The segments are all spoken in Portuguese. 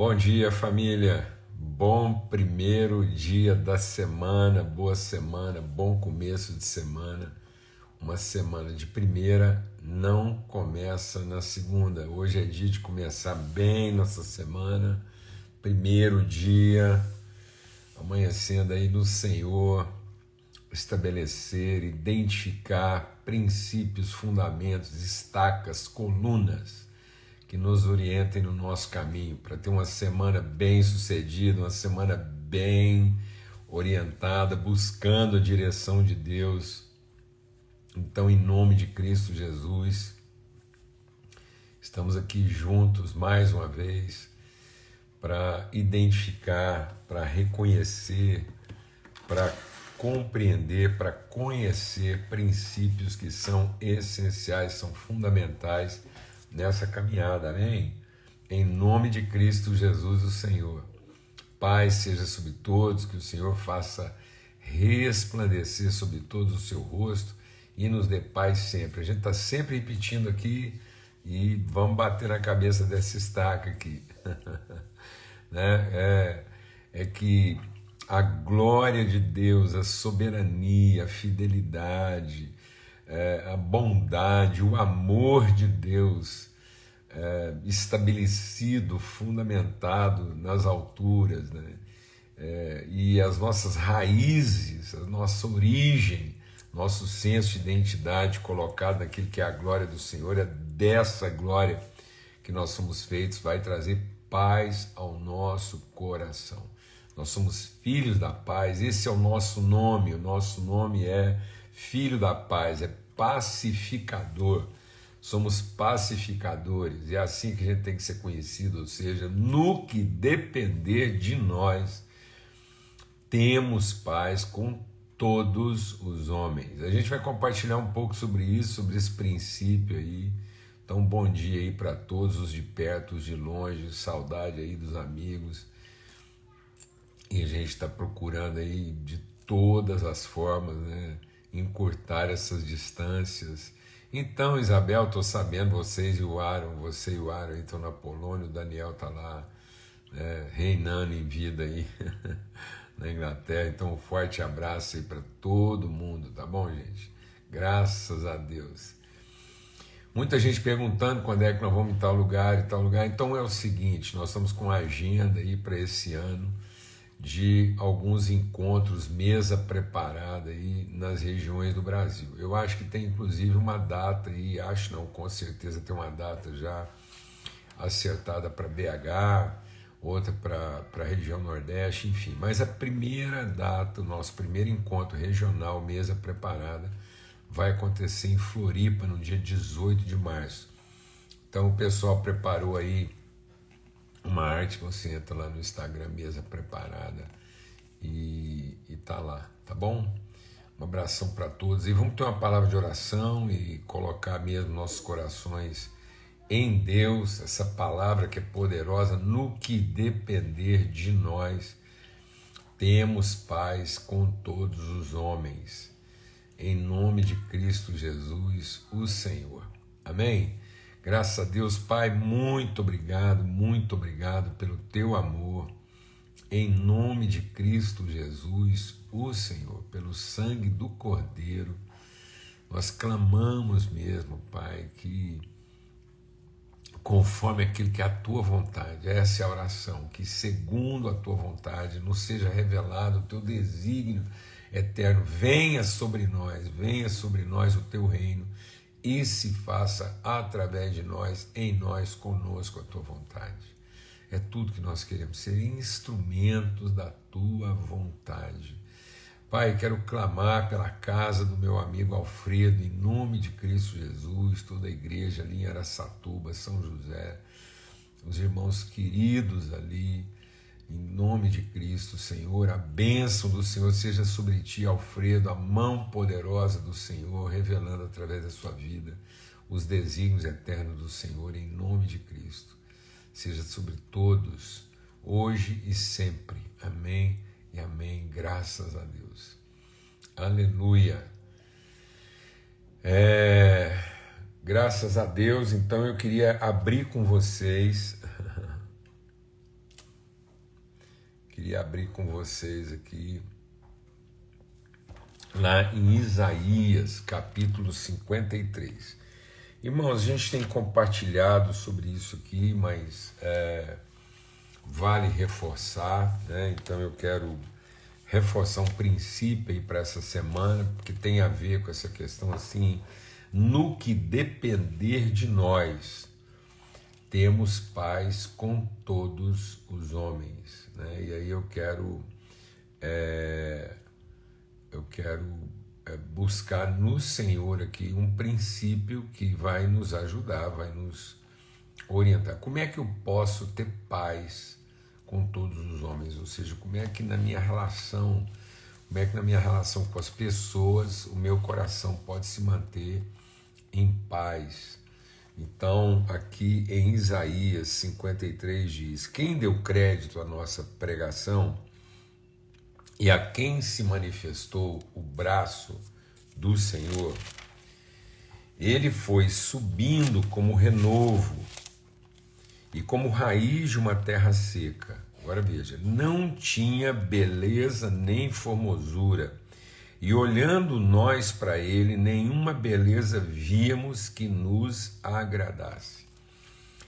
Bom dia, família. Bom primeiro dia da semana, boa semana, bom começo de semana. Uma semana de primeira não começa na segunda. Hoje é dia de começar bem nossa semana. Primeiro dia, amanhecendo aí no Senhor, estabelecer, identificar princípios, fundamentos, estacas, colunas que nos orientem no nosso caminho, para ter uma semana bem sucedida, uma semana bem orientada, buscando a direção de Deus. Então, em nome de Cristo Jesus, estamos aqui juntos mais uma vez para identificar, para reconhecer, para compreender, para conhecer princípios que são essenciais, são fundamentais nessa caminhada, amém? Em nome de Cristo Jesus, o Senhor. Paz seja sobre todos, que o Senhor faça resplandecer sobre todos o seu rosto e nos dê paz sempre. A gente está sempre repetindo aqui e vamos bater na cabeça dessa estaca aqui. Né? É que a glória de Deus, a soberania, a fidelidade, a bondade, o amor de Deus estabelecido, fundamentado nas alturas, né? E as nossas raízes, a nossa origem, nosso senso de identidade colocado naquilo que é a glória do Senhor, é dessa glória que nós somos feitos, vai trazer paz ao nosso coração. Nós somos filhos da paz, esse é o nosso nome é Filho da Paz, é pacificador, somos pacificadores, é assim que a gente tem que ser conhecido, ou seja, no que depender de nós, temos paz com todos os homens. A gente vai compartilhar um pouco sobre isso, sobre esse princípio aí. Então, bom dia aí para todos, os de perto, os de longe, saudade aí dos amigos. E a gente está procurando aí de todas as formas, né, encurtar essas distâncias. Então, Isabel, estou sabendo, você e o Aaron estão na Polônia, o Daniel está lá, né, reinando em vida aí na Inglaterra. Então, um forte abraço aí para todo mundo, tá bom, gente? Graças a Deus. Muita gente perguntando quando é que nós vamos em tal lugar e tal lugar. Então é o seguinte, nós estamos com a agenda aí para esse ano de alguns encontros, mesa preparada aí nas regiões do Brasil. Eu acho que tem inclusive uma data aí, acho não, com certeza tem uma data já acertada para BH, outra para a região Nordeste, enfim. Mas a primeira data, o nosso primeiro encontro regional, mesa preparada, vai acontecer em Floripa no dia 18 de março. Então o pessoal preparou aí uma arte, você entra lá no Instagram, mesa preparada, e tá lá, tá bom? Um abração para todos, e vamos ter uma palavra de oração e colocar mesmo nossos corações em Deus, essa palavra que é poderosa, no que depender de nós, temos paz com todos os homens, em nome de Cristo Jesus, o Senhor. Amém? Graças a Deus, Pai, muito obrigado pelo teu amor, em nome de Cristo Jesus, o Senhor, pelo sangue do Cordeiro. Nós clamamos mesmo, Pai, que conforme aquilo que é a tua vontade, essa é a oração, que segundo a tua vontade nos seja revelado o teu desígnio eterno, venha sobre nós o teu reino, e se faça através de nós, em nós, conosco a tua vontade. É tudo que nós queremos, ser instrumentos da tua vontade. Pai, quero clamar pela casa do meu amigo Alfredo, em nome de Cristo Jesus, toda a igreja ali em Araçatuba, São José, os irmãos queridos ali, em nome de Cristo, Senhor, a bênção do Senhor seja sobre ti, Alfredo, a mão poderosa do Senhor, revelando através da sua vida os desígnios eternos do Senhor, em nome de Cristo. Seja sobre todos, hoje e sempre. Amém e amém. Graças a Deus. Aleluia. Graças a Deus. Então eu queria abrir com vocês queria abrir com vocês aqui, lá em Isaías, capítulo 53. Irmãos, a gente tem compartilhado sobre isso aqui, mas vale reforçar, né? Então eu quero reforçar um princípio aí para essa semana, que tem a ver com essa questão assim, no que depender de nós, temos paz com todos os homens, né? E aí eu quero buscar no Senhor aqui um princípio que vai nos ajudar, vai nos orientar. Como é que eu posso ter paz com todos os homens? Ou seja, como é que na minha relação com as pessoas, o meu coração pode se manter em paz? Então, aqui em Isaías 53 diz: quem deu crédito à nossa pregação e a quem se manifestou o braço do Senhor, ele foi subindo como renovo e como raiz de uma terra seca. Agora veja, não tinha beleza nem formosura, e olhando nós para ele, nenhuma beleza víamos que nos agradasse.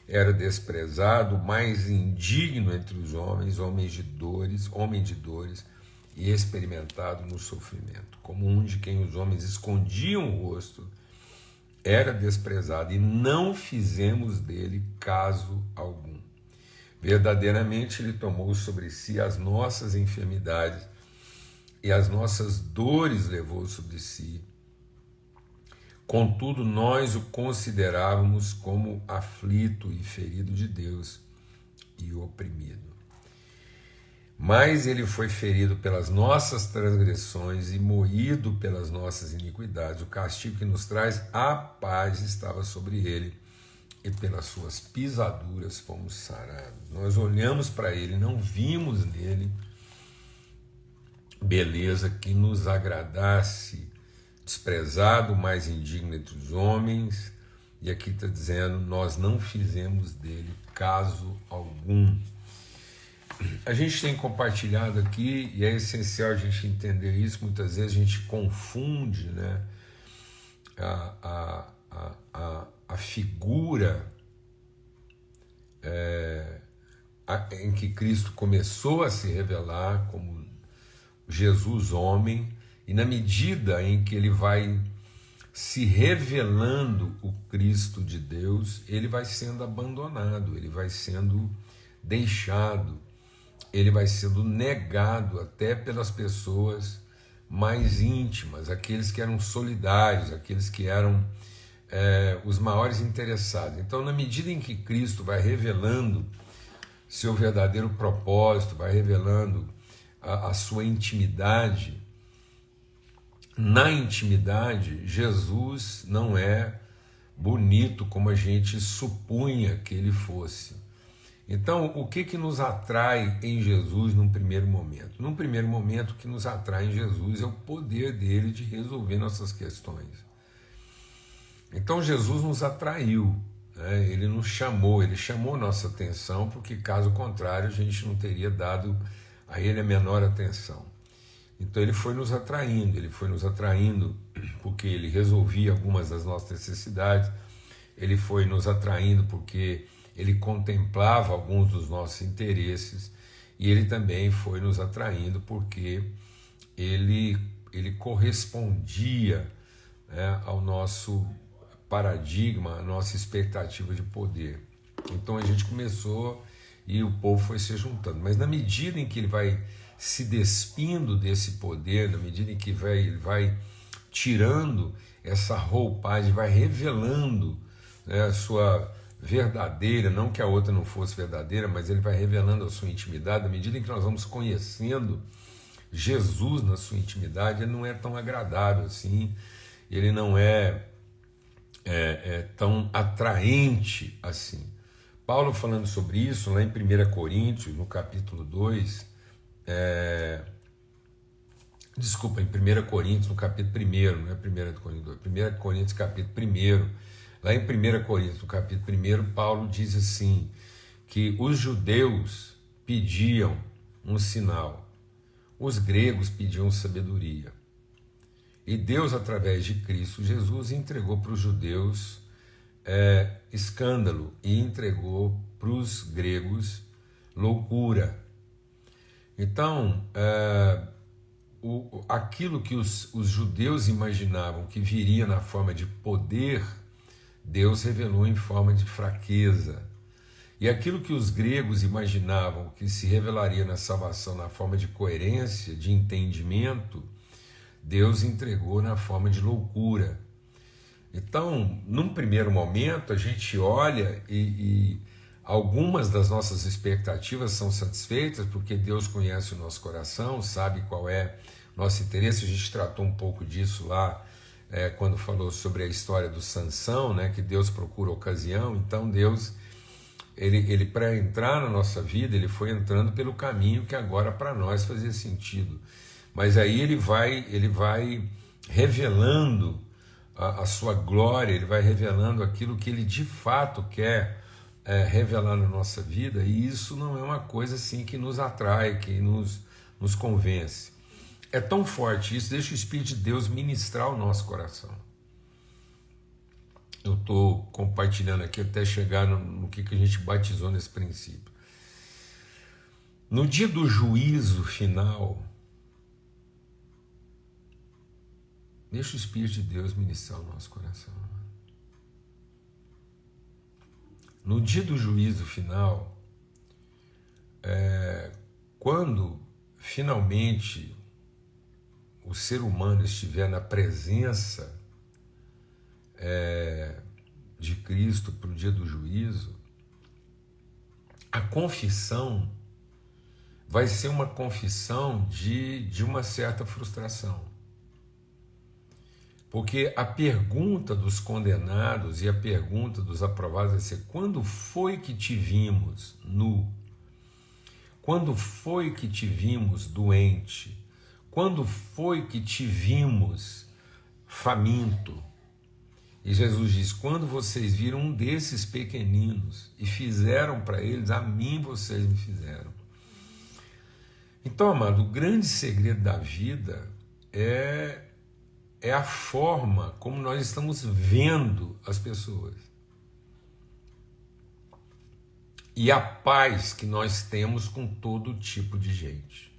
Era desprezado, mais indigno entre os homens, homem de dores, e experimentado no sofrimento, como um de quem os homens escondiam o rosto, era desprezado, e não fizemos dele caso algum. Verdadeiramente ele tomou sobre si as nossas enfermidades, e as nossas dores levou sobre si. Contudo, nós o considerávamos como aflito e ferido de Deus e oprimido. Mas ele foi ferido pelas nossas transgressões e moído pelas nossas iniquidades. O castigo que nos traz a paz estava sobre ele, e pelas suas pisaduras fomos sarados. Nós olhamos para ele, não vimos nele beleza que nos agradasse, desprezado, mais indigno entre os homens, e aqui está dizendo, nós não fizemos dele caso algum. A gente tem compartilhado aqui, e é essencial a gente entender isso, muitas vezes a gente confunde, né, a figura em que Cristo começou a se revelar como Jesus homem, e na medida em que ele vai se revelando o Cristo de Deus, ele vai sendo abandonado, ele vai sendo deixado, ele vai sendo negado até pelas pessoas mais íntimas, aqueles que eram solidários, aqueles que eram os maiores interessados. Então, na medida em que Cristo vai revelando seu verdadeiro propósito, vai revelando a sua intimidade, na intimidade, Jesus não é bonito como a gente supunha que ele fosse. Então, o que nos atrai em Jesus num primeiro momento? Num primeiro momento, o que nos atrai em Jesus é o poder dele de resolver nossas questões. Então, Jesus nos atraiu, né? Ele nos chamou, ele chamou nossa atenção, porque caso contrário, a gente não teria dado a ele a menor atenção. Então ele foi nos atraindo porque ele resolvia algumas das nossas necessidades, ele foi nos atraindo porque ele contemplava alguns dos nossos interesses, e ele também foi nos atraindo porque ele correspondia, né, ao nosso paradigma, à nossa expectativa de poder. Então a gente começou e o povo foi se juntando, mas na medida em que ele vai se despindo desse poder, na medida em que ele vai tirando essa roupagem, vai revelando, né, a sua verdadeira, não que a outra não fosse verdadeira, mas ele vai revelando a sua intimidade. À medida em que nós vamos conhecendo Jesus na sua intimidade, ele não é tão agradável assim, ele não é tão atraente assim. Paulo falando sobre isso lá em 1 Coríntios, no capítulo 2, desculpa, em 1 Coríntios, no capítulo 1, não é 1 Coríntios 2, 1 Coríntios, capítulo 1, lá em 1 Coríntios, no capítulo 1, Paulo diz assim, que os judeus pediam um sinal. Os gregos pediam sabedoria. E Deus, através de Cristo Jesus, entregou para os judeus escândalo e entregou para os gregos loucura. Então, aquilo que os judeus imaginavam que viria na forma de poder, Deus revelou em forma de fraqueza. E aquilo que os gregos imaginavam que se revelaria na salvação na forma de coerência, de entendimento, Deus entregou na forma de loucura. Então, num primeiro momento, a gente olha e algumas das nossas expectativas são satisfeitas, porque Deus conhece o nosso coração, sabe qual é nosso interesse. A gente tratou um pouco disso lá, quando falou sobre a história do Sansão, né, que Deus procura ocasião. Então Deus, ele para entrar na nossa vida, ele foi entrando pelo caminho que agora para nós fazia sentido. Mas aí ele vai revelando a sua glória, ele vai revelando aquilo que ele de fato quer revelar na nossa vida, e isso não é uma coisa assim que nos atrai, que nos convence. É tão forte isso, deixa o Espírito de Deus ministrar o nosso coração. Eu estou compartilhando aqui até chegar no que a gente batizou nesse princípio. No dia do juízo final, deixa o Espírito de Deus ministrar o nosso coração. No dia do juízo final, quando finalmente o ser humano estiver na presença de Cristo para o dia do juízo, a confissão vai ser uma confissão de uma certa frustração. Porque a pergunta dos condenados e a pergunta dos aprovados vai ser: quando foi que te vimos nu? Quando foi que te vimos doente? Quando foi que te vimos faminto? E Jesus diz: quando vocês viram um desses pequeninos e fizeram para eles, a mim vocês me fizeram. Então, amado, o grande segredo da vida é a forma como nós estamos vendo as pessoas. E a paz que nós temos com todo tipo de gente.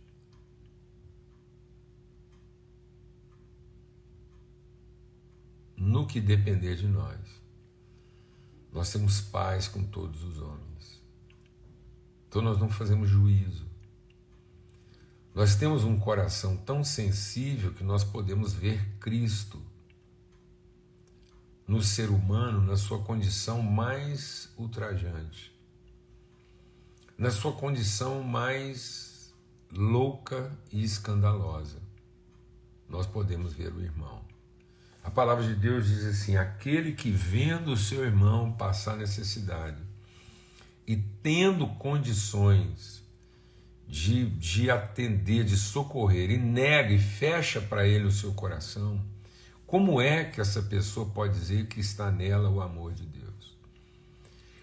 No que depender de nós, nós temos paz com todos os homens. Então nós não fazemos juízo. Nós temos um coração tão sensível que nós podemos ver Cristo no ser humano, na sua condição mais ultrajante, na sua condição mais louca e escandalosa. Nós podemos ver o irmão. A palavra de Deus diz assim: aquele que vendo o seu irmão passar necessidade e tendo condições de atender, de socorrer, e nega e fecha para ele o seu coração, como é que essa pessoa pode dizer que está nela o amor de Deus?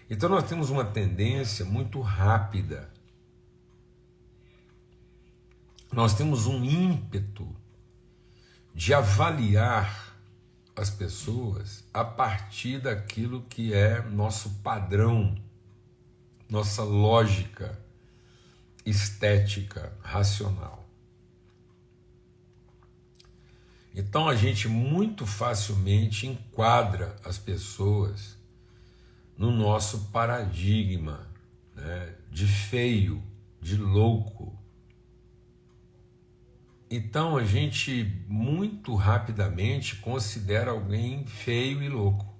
Então nós temos uma tendência muito rápida, nós temos um ímpeto de avaliar as pessoas a partir daquilo que é nosso padrão, nossa lógica estética, racional. Então a gente muito facilmente enquadra as pessoas no nosso paradigma, né, de feio, de louco. Então a gente muito rapidamente considera alguém feio e louco.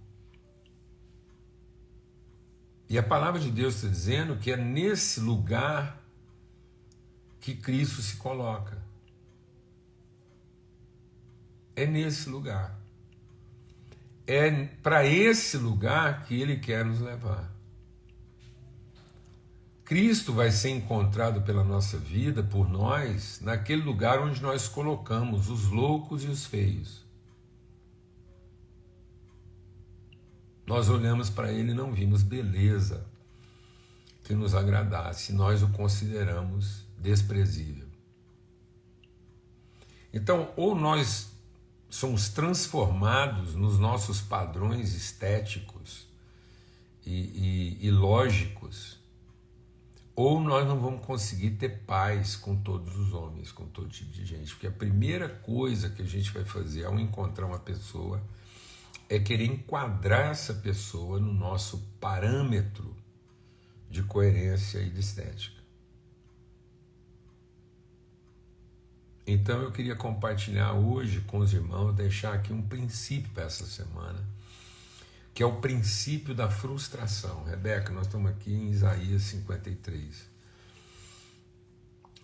E a palavra de Deus está dizendo que é nesse lugar que Cristo se coloca. É nesse lugar. É para esse lugar que Ele quer nos levar. Cristo vai ser encontrado pela nossa vida, por nós, naquele lugar onde nós colocamos os loucos e os feios. Nós olhamos para Ele e não vimos beleza que nos agradasse, nós o consideramos desprezível. Então, ou nós somos transformados nos nossos padrões estéticos e lógicos, ou nós não vamos conseguir ter paz com todos os homens, com todo tipo de gente. Porque a primeira coisa que a gente vai fazer ao encontrar uma pessoa é querer enquadrar essa pessoa no nosso parâmetro de coerência e de estética. Então eu queria compartilhar hoje com os irmãos, deixar aqui um princípio para essa semana, que é o princípio da frustração. Rebeca, nós estamos aqui em Isaías 53.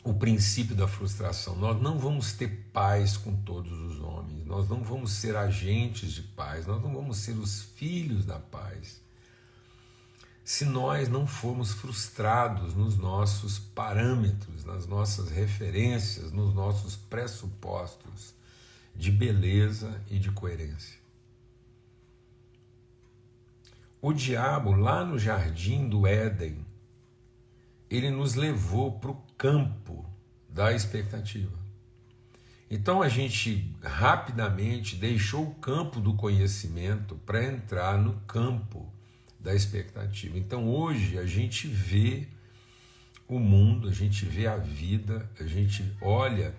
O princípio da frustração. Nós não vamos ter paz com todos os homens, nós não vamos ser agentes de paz, nós não vamos ser os filhos da paz, se nós não formos frustrados nos nossos parâmetros, nas nossas referências, nos nossos pressupostos de beleza e de coerência. O diabo, lá no jardim do Éden, ele nos levou para o campo da expectativa. Então a gente rapidamente deixou o campo do conhecimento para entrar no campo da expectativa. Então hoje a gente vê o mundo, a gente vê a vida, a gente olha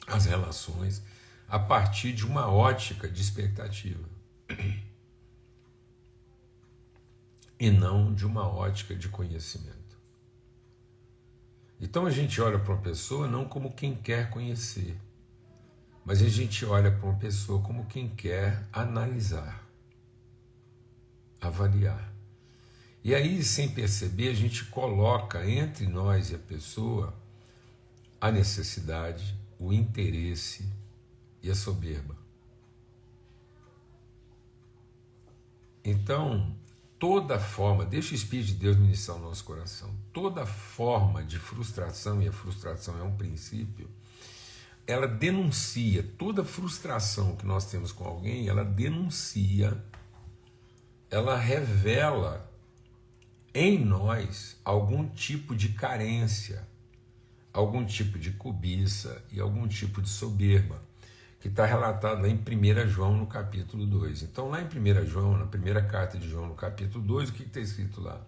as relações a partir de uma ótica de expectativa e não de uma ótica de conhecimento. Então a gente olha para uma pessoa não como quem quer conhecer, mas a gente olha para uma pessoa como quem quer analisar, avaliar. E aí, sem perceber, a gente coloca entre nós e a pessoa a necessidade, o interesse e a soberba. Então, toda forma, deixa o Espírito de Deus ministrar o nosso coração, toda forma de frustração, e a frustração é um princípio, ela denuncia, toda frustração que nós temos com alguém, ela denuncia, ela revela em nós algum tipo de carência, algum tipo de cobiça e algum tipo de soberba, que está relatado lá em 1 João, no capítulo 2. Então, lá em 1 João, na primeira carta de João, no capítulo 2, o que está escrito lá?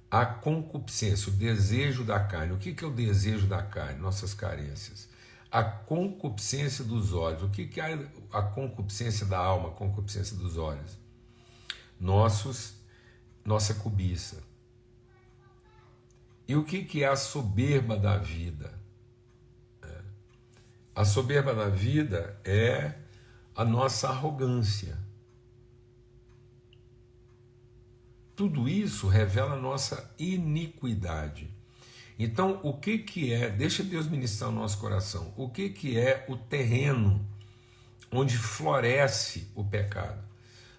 A concupiscência, o desejo da carne. O que é o desejo da carne? Nossas carências. A concupiscência dos olhos. O que é a concupiscência da alma, a concupiscência dos olhos? Nossa cobiça. E o que é a soberba da vida? A soberba da vida é a nossa arrogância. Tudo isso revela a nossa iniquidade. Então, o que é, deixa Deus ministrar o nosso coração, o que é o terreno onde floresce o pecado?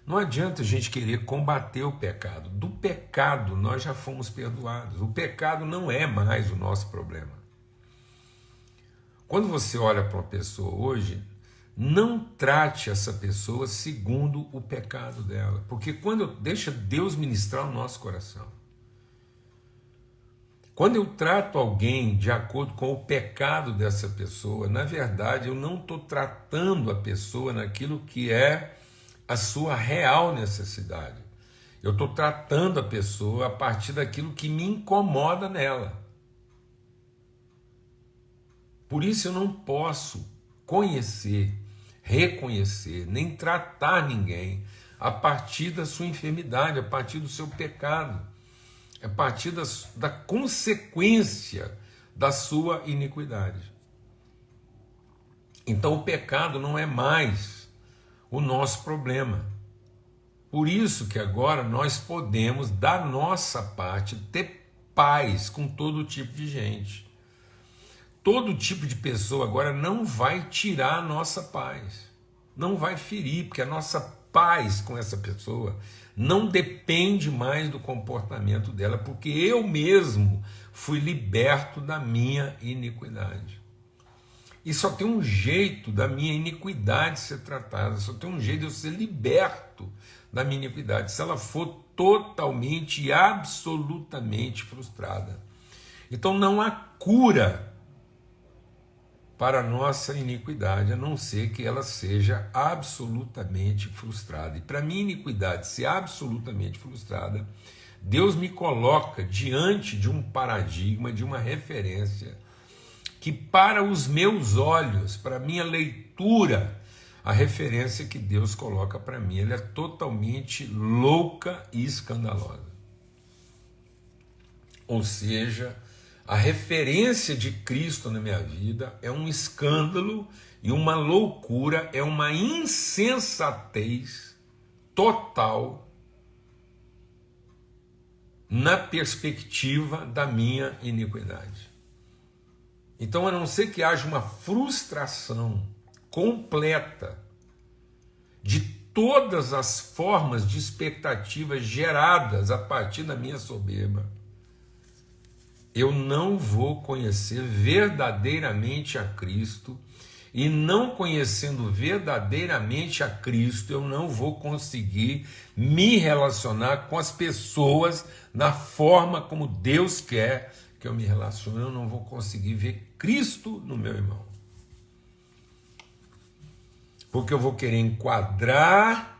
Não adianta a gente querer combater o pecado. Do pecado nós já fomos perdoados. O pecado não é mais o nosso problema. Quando você olha para uma pessoa hoje, não trate essa pessoa segundo o pecado dela. Porque deixa Deus ministrar o nosso coração. Quando eu trato alguém de acordo com o pecado dessa pessoa, na verdade eu não estou tratando a pessoa naquilo que é a sua real necessidade. Eu estou tratando a pessoa a partir daquilo que me incomoda nela. Por isso eu não posso conhecer, reconhecer, nem tratar ninguém a partir da sua enfermidade, a partir do seu pecado, a partir da consequência da sua iniquidade. Então o pecado não é mais o nosso problema. Por isso que agora nós podemos, da nossa parte, ter paz com todo tipo de gente. Todo tipo de pessoa agora não vai tirar a nossa paz, não vai ferir, porque a nossa paz com essa pessoa não depende mais do comportamento dela, porque eu mesmo fui liberto da minha iniquidade. E só tem um jeito da minha iniquidade ser tratada, só tem um jeito de eu ser liberto da minha iniquidade, se ela for totalmente e absolutamente frustrada. Então não há cura para a nossa iniquidade, a não ser que ela seja absolutamente frustrada. E para minha iniquidade ser absolutamente frustrada, Deus me coloca diante de um paradigma, de uma referência, que para os meus olhos, para a minha leitura, a referência que Deus coloca para mim, ela é totalmente louca e escandalosa. Ou seja, a referência de Cristo na minha vida é um escândalo e uma loucura, é uma insensatez total na perspectiva da minha iniquidade. Então, a não ser que haja uma frustração completa de todas as formas de expectativas geradas a partir da minha soberba, eu não vou conhecer verdadeiramente a Cristo, e não conhecendo verdadeiramente a Cristo, eu não vou conseguir me relacionar com as pessoas da forma como Deus quer que eu me relacione. Eu não vou conseguir ver Cristo no meu irmão, porque eu vou querer enquadrar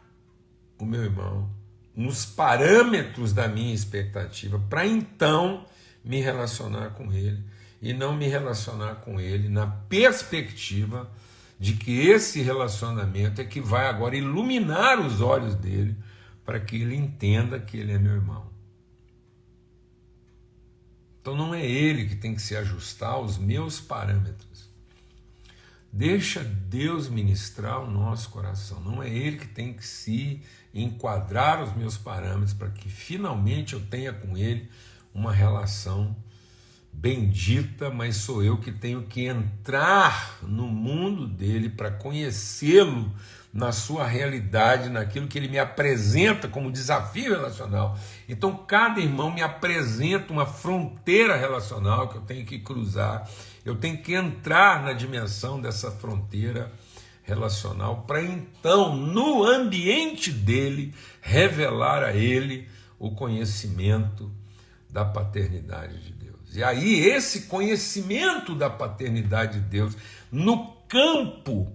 o meu irmão nos parâmetros da minha expectativa, para então me relacionar com ele, e não me relacionar com ele na perspectiva de que esse relacionamento é que vai agora iluminar os olhos dele, para que ele entenda que ele é meu irmão. Então não é ele que tem que se ajustar aos meus parâmetros. Deixa Deus ministrar o nosso coração. Não é ele que tem que se enquadrar os meus parâmetros, para que finalmente eu tenha com ele uma relação bendita, mas sou eu que tenho que entrar no mundo dele para conhecê-lo na sua realidade, naquilo que ele me apresenta como desafio relacional. Então cada irmão me apresenta uma fronteira relacional que eu tenho que cruzar, eu tenho que entrar na dimensão dessa fronteira relacional, para então, no ambiente dele, revelar a ele o conhecimento da paternidade de Deus. E aí esse conhecimento da paternidade de Deus, no campo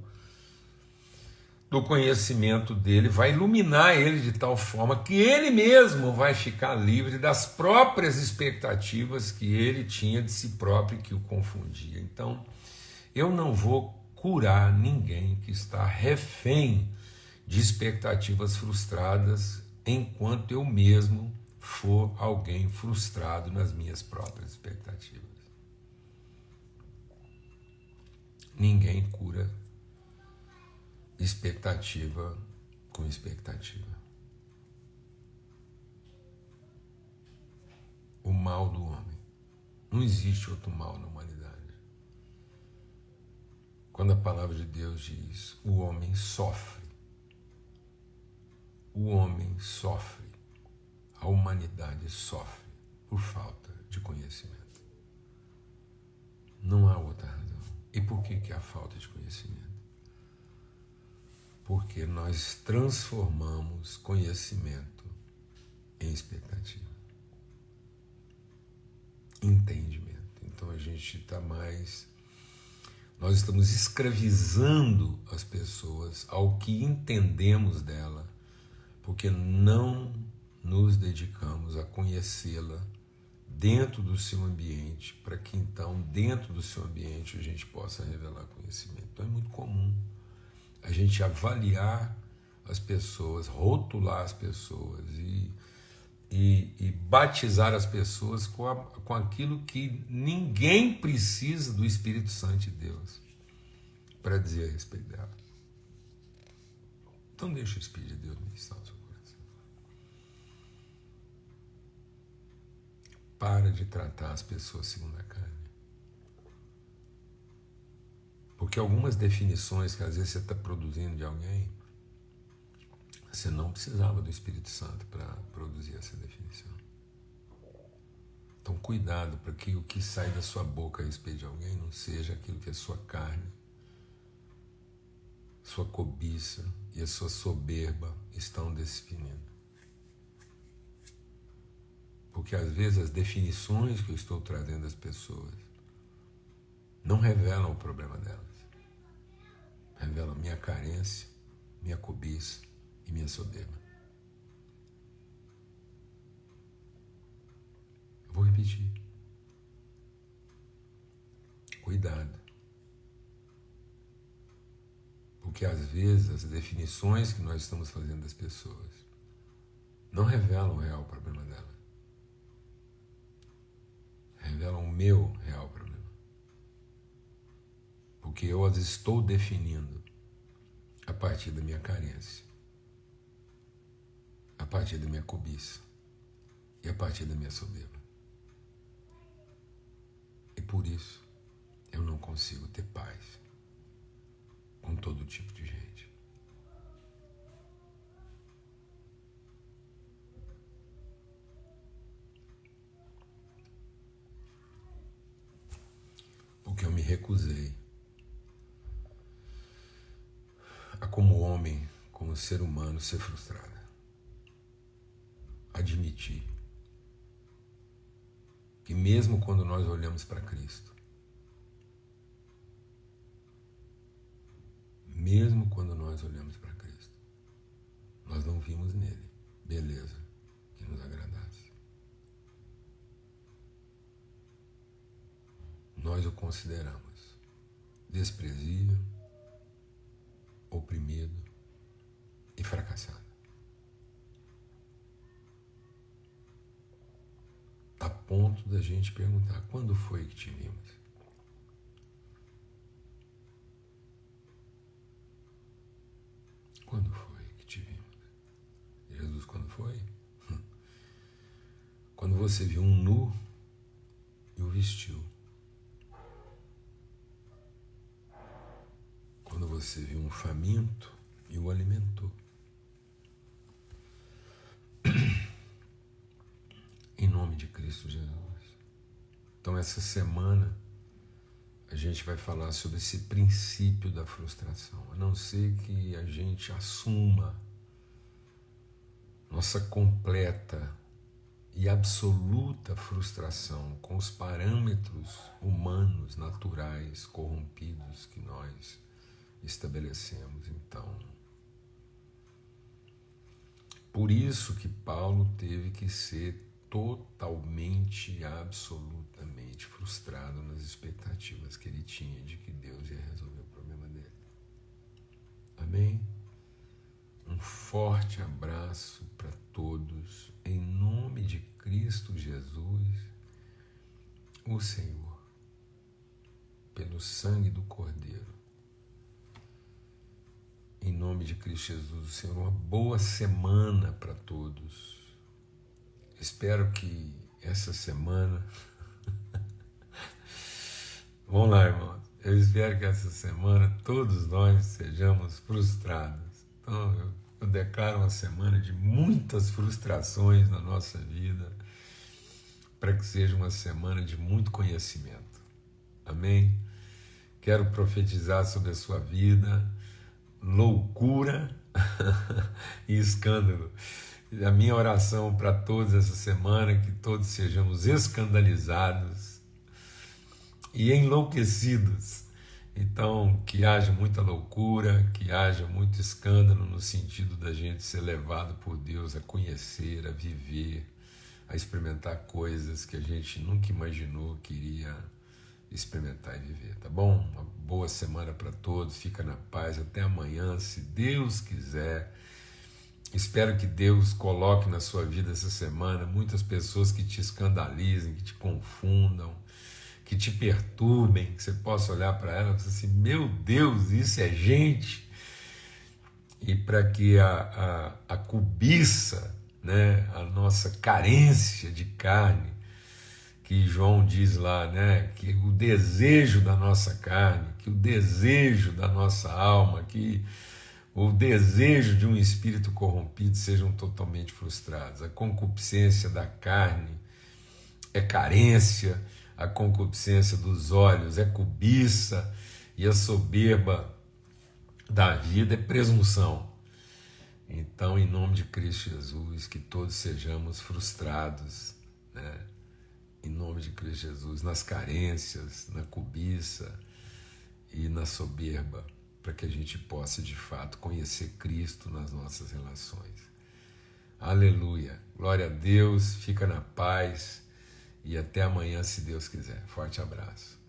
do conhecimento dele, vai iluminar ele de tal forma que ele mesmo vai ficar livre das próprias expectativas que ele tinha de si próprio, que o confundia. Então, eu não vou curar ninguém que está refém de expectativas frustradas, enquanto eu mesmo for alguém frustrado nas minhas próprias expectativas. Ninguém cura expectativa com expectativa. O mal do homem. Não existe outro mal na humanidade. Quando a palavra de Deus diz, o homem sofre. O homem sofre. A humanidade sofre por falta de conhecimento. Não há outra razão. E por que há falta de conhecimento? Porque nós transformamos conhecimento em expectativa. Entendimento. Então a gente está mais... Nós estamos escravizando as pessoas ao que entendemos dela, porque não nos dedicamos a conhecê-la dentro do seu ambiente, para que então, dentro do seu ambiente, a gente possa revelar conhecimento. Então é muito comum a gente avaliar as pessoas, rotular as pessoas e batizar as pessoas com aquilo que ninguém precisa do Espírito Santo de Deus para dizer a respeito dela. Então deixa o Espírito de Deus ministrar o seu coração. Para de tratar as pessoas segundo a carne. Porque algumas definições que às vezes você está produzindo de alguém, você não precisava do Espírito Santo para produzir essa definição. Então cuidado para que o que sai da sua boca a respeito de alguém não seja aquilo que a sua carne, sua cobiça e a sua soberba estão definindo. Porque às vezes as definições que eu estou trazendo às pessoas não revelam o problema delas. Revelam minha carência, minha cobiça e minha soberba. Eu vou repetir. Cuidado. Porque às vezes as definições que nós estamos fazendo das pessoas não revelam o real problema dela. Revelam o meu real problema. Porque eu as estou definindo a partir da minha carência, a partir da minha cobiça e a partir da minha soberba. E por isso eu não consigo ter paz com todo tipo de gente. Porque eu me recusei a, como homem, como ser humano, ser frustrado. Admitir que mesmo quando nós olhamos para Cristo, mesmo quando nós olhamos para Cristo, nós não vimos nele beleza que nos agradasse. Nós o consideramos desprezível, oprimido e fracassado. A ponto da gente perguntar, quando foi que te vimos? Quando foi que te vimos? Jesus, quando foi? Quando você viu um nu e o vestiu. Quando você viu um faminto e o alimentou. Em nome de Cristo Jesus. Então essa semana a gente vai falar sobre esse princípio da frustração, a não ser que a gente assuma nossa completa e absoluta frustração com os parâmetros humanos, naturais, corrompidos que nós estabelecemos. Então, por isso que Paulo teve que ser totalmente e absolutamente frustrado nas expectativas que ele tinha de que Deus ia resolver o problema dele. Amém? Um forte abraço para todos, em nome de Cristo Jesus, o Senhor, pelo sangue do Cordeiro. Em nome de Cristo Jesus, o Senhor, uma boa semana para todos. Espero que essa semana... Vamos lá, irmãos. Eu espero que essa semana todos nós sejamos frustrados. Então, eu declaro uma semana de muitas frustrações na nossa vida, para que seja uma semana de muito conhecimento. Amém? Quero profetizar sobre a sua vida loucura e escândalo. A minha oração para todos essa semana é que todos sejamos escandalizados e enlouquecidos. Então, que haja muita loucura, que haja muito escândalo no sentido da gente ser levado por Deus a conhecer, a viver, a experimentar coisas que a gente nunca imaginou que iria experimentar e viver, tá bom? Uma boa semana para todos, fica na paz, até amanhã, se Deus quiser. Espero que Deus coloque na sua vida essa semana muitas pessoas que te escandalizem, que te confundam, que te perturbem, que você possa olhar para ela e dizer assim, meu Deus, isso é gente. E para que a cobiça, né, a nossa carência de carne, que João diz lá, né, que o desejo da nossa carne, que o desejo da nossa alma, que o desejo de um espírito corrompido sejam totalmente frustrados. A concupiscência da carne é carência, a concupiscência dos olhos é cobiça, e a soberba da vida é presunção. Então, em nome de Cristo Jesus, que todos sejamos frustrados né? Em nome de Cristo Jesus, nas carências, na cobiça e na soberba, para que a gente possa de fato conhecer Cristo nas nossas relações. Aleluia, glória a Deus, fica na paz e até amanhã, se Deus quiser. Forte abraço.